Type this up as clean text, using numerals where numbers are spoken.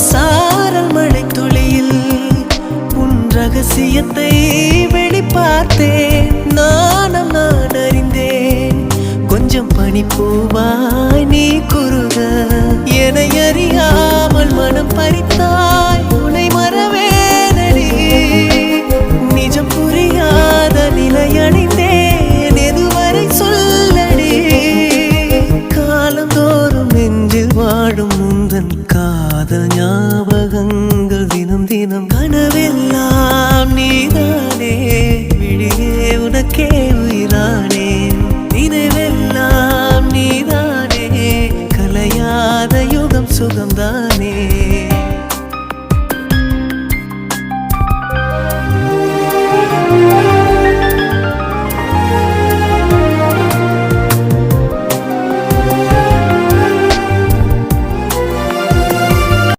சாரல் மழை துளியில் உன் ரகசியத்தை வெளிப்பார்த்தேன். நானும் நான் அறிந்தேன். கொஞ்சம் பனிப்பூவாய் நீ குறுக என்னை அறியாமல் மனம் பறித்தாய். உன்னை மறவேனடி நிஜம் புரியாத நிலையடைந்தேன். எதுவரை சொல்லடி காலந்தோறும் நெஞ்சில் வாடும் முந்தன் காதல் ஞாபகங்கள் தினம் தினம் கனவெல்லாம் நீதானே விழியே உனக்கே